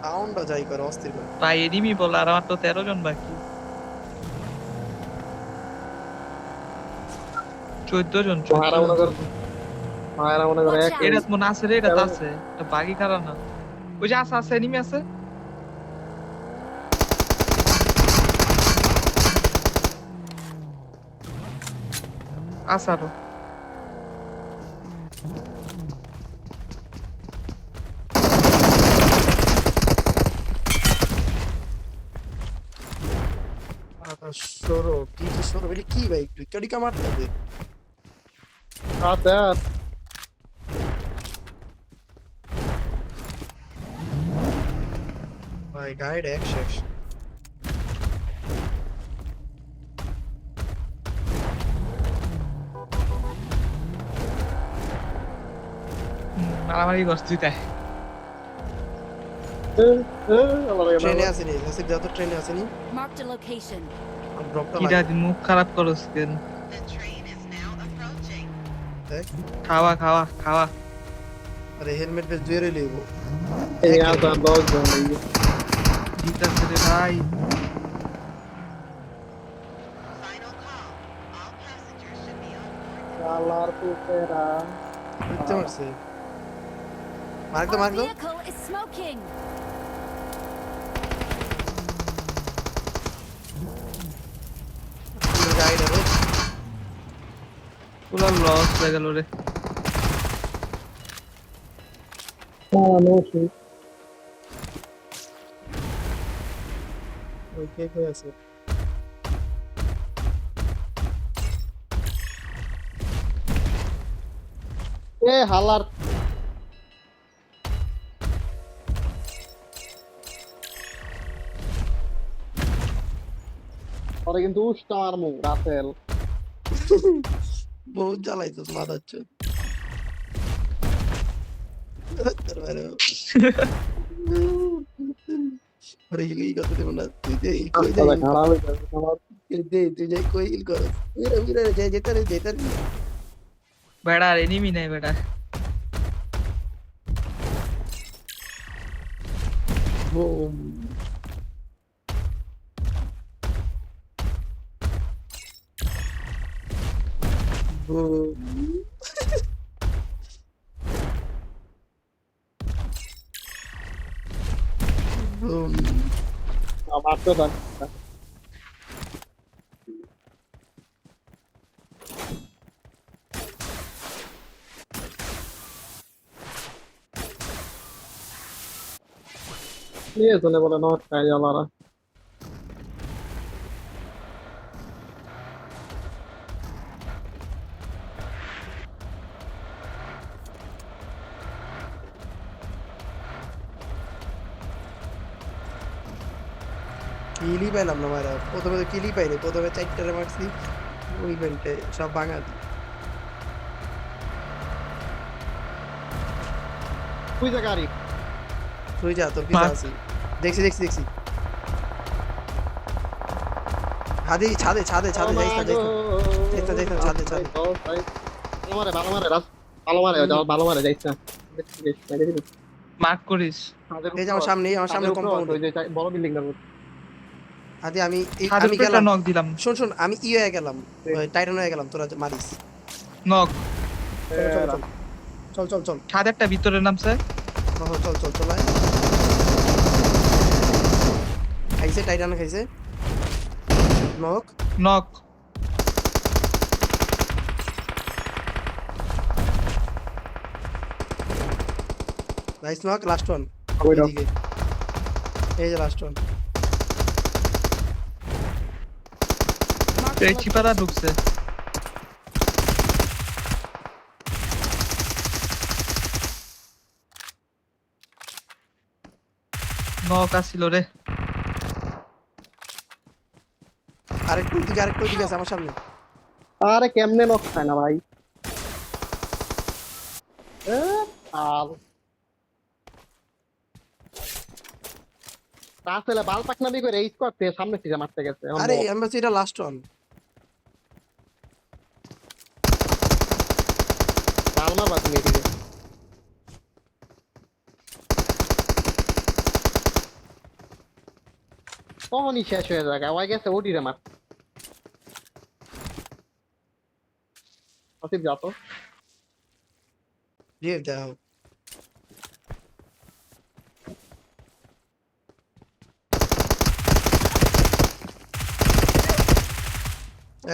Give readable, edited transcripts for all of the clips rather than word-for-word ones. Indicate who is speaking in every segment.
Speaker 1: সাউন্ডটা যাই করে অস্থির করে।
Speaker 2: ভাই এনিমি বল, আর আমার তো 13 জন বাকি। 14 জন, 14 জন চলবে।
Speaker 3: মায়েরা মনে করে এক
Speaker 2: এটা মনে আছে রে, এটা তো আছে, এটা বাগি খারাপ না। ওই যে আছে আছে এনিমি আছে। আছে আরো।
Speaker 1: সরো কি কি সরো এটা কি ভাই, একটু কেডিকা মারতে হবে।
Speaker 3: হাতে
Speaker 1: ভাই গাইড এক শেষ।
Speaker 2: মারামারি করছি তাই।
Speaker 1: ট্রেনে আসেনি হাসিব দাও তো, ট্রেনে আসেনি।
Speaker 4: Marked a location.
Speaker 1: ড্রপটা
Speaker 2: কিরা
Speaker 1: লাগে
Speaker 2: দিন মুখ খারাপ করস কেন?
Speaker 5: The train is now approaching.
Speaker 1: দেখ।
Speaker 2: খাওয়া খাওয়া খাওয়া।
Speaker 1: আরে হেলমেট বেশ জুয়ে লইব।
Speaker 3: এই আদা লজ বন্ধ
Speaker 2: দিতাছে রে ভাই।
Speaker 5: Final call. All passengers should be on board.
Speaker 3: শালার পুতেরা
Speaker 1: বুঝতে পারছে। মার্ক
Speaker 4: Our
Speaker 1: দাও।
Speaker 4: vehicle is smoking.
Speaker 1: গাইড হবে।
Speaker 2: পুরো লস হয়ে গেল রে।
Speaker 1: ওই কে কই আছে?
Speaker 3: এ হালার পরে কিন্তু উষ্টা মারমু রাতেল
Speaker 1: বহুত জ্বালাইতো মাথা হচ্ছে। আরে হিলি কত দেব না তুই দে কই দে
Speaker 3: খারাপ হয়ে যাবে আমার
Speaker 1: তুই যাই কই হিল কর। উইরা যাই যেতে রে।
Speaker 2: বেড়া এনিমি নাই বেড়া।
Speaker 1: Boom boom. বুম।
Speaker 3: আমার তো জানি নিয়ে চলে বলে নট খাই আলারা
Speaker 1: কিলি পাইলাম না মারা, প্রথমে তো কিলি পাইনি, প্রথমে 4টারে মারছি ওই ইভেন্টে সব বাঙালি।
Speaker 3: তুই যা গাড়ি
Speaker 1: তুই যা, তোর পিছা আছি। দেখছি হাদি ছাদে যাইস না ছাদে।
Speaker 3: ভালো মারে রাস ভালো মারে ভালো মারে যাইছ না
Speaker 2: মার্ক করিস।
Speaker 1: এই যে আমার সামনে কম্পাউন্ড।
Speaker 3: ওই যে বড় বিল্ডিং এর
Speaker 1: হাদি আমি
Speaker 2: ছাদের উপরে
Speaker 1: গেলাম।
Speaker 2: নক দিলাম।
Speaker 1: শোন আমি হয়ে গেলাম, টাইটান হয়ে গেলাম, তোরা মারিস।
Speaker 2: নক
Speaker 1: চল
Speaker 2: ছাদ একটা ভিতরে নামছে।
Speaker 1: চল ভাই। খাইছে টাইটান খাইছে। Knock
Speaker 2: knock
Speaker 1: nice knock, last one.
Speaker 3: ওইদিকে।
Speaker 1: এই যে লাস্ট ওয়ান।
Speaker 4: Marked a
Speaker 2: এই চিপারা
Speaker 4: location.
Speaker 2: ঢুকছে। নক আসিল রে।
Speaker 1: আরেকটু দিকে আছে আমার সামনে।
Speaker 3: আরে কেমনে নক খায় না ভাই আর রাসেলে বাল পাকনামি করে এই স্কোয়াড থেকে সামনে থেকে মারতে গেছে
Speaker 1: আরে আমি বলছি এটা লাস্ট ওয়ান।
Speaker 3: বাল মারবা তুমি এদিকে তখনই শেষ হয়ে যায় ওই গেছে ওটি রে মার আসিফ যা তো
Speaker 1: রিভাইভ দাও।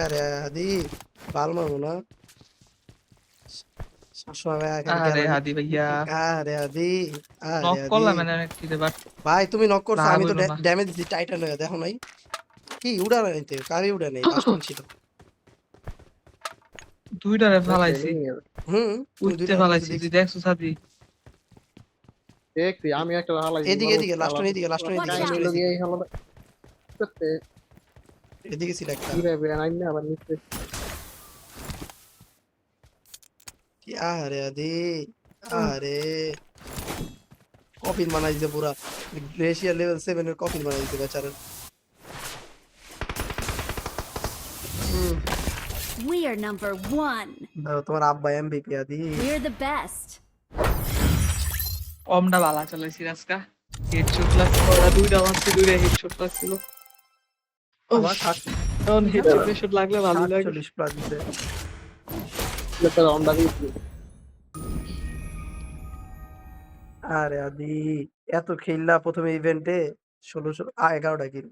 Speaker 1: আরে হাদি বাল মারবো না সবসময় ভাই এখানে
Speaker 2: আরে
Speaker 1: কেন?
Speaker 2: হাদি ভাইয়া
Speaker 1: আরে হাদি আরে
Speaker 2: নক
Speaker 1: হাদি
Speaker 2: করলাম মানে একটি বাট
Speaker 1: ভাই তুমি নক করছো
Speaker 2: না,
Speaker 1: আমি তো
Speaker 2: বলবো না।
Speaker 1: ড্যামেজ দিচ্ছি টাইটান হয়ে দেখো নাই কি উড়া নাইতে কারি উড়া নেই লাস্ট ছিল
Speaker 2: দুইটারে ফালাইছি
Speaker 1: তুমি
Speaker 2: উঠতে
Speaker 1: দুইটা
Speaker 2: ফালাইছি
Speaker 1: দেখছি।
Speaker 2: তুই দেখছো সাদি
Speaker 3: দেখছি আমি একটা হালাই
Speaker 1: এদিকে লাস্ট এদিকে লাস্ট
Speaker 4: Watch
Speaker 1: এদিকে
Speaker 4: out.
Speaker 3: লোকে এই হালা করতে
Speaker 1: এদিকে ছিল একটা
Speaker 3: কি রে আইন না আবার নিচে
Speaker 1: কি আরে হাদি আরে কফিন বানাই দিছে পুরা গ্লেশিয়ার লেভেল 7 এর কফিন বানাই দিছে বেচারা
Speaker 4: We are number 1.
Speaker 1: দাও তোমার আব্বা এমবিপি আদি
Speaker 4: We're the best.
Speaker 2: কমটা বালা চালাইছি আজকা হেডশট লাগছে ওরা দুইটা মারছি দুইটা হেডশট লাগছিল
Speaker 1: আবার
Speaker 2: এখন হেডশট লাগলে ভালো লাগে
Speaker 1: 40 প্লাস দিছে
Speaker 3: লোকে অন্ডা দিয়েছি
Speaker 1: আরে আদি এত খেললা প্রথমে ইভেন্টে 11টা কিল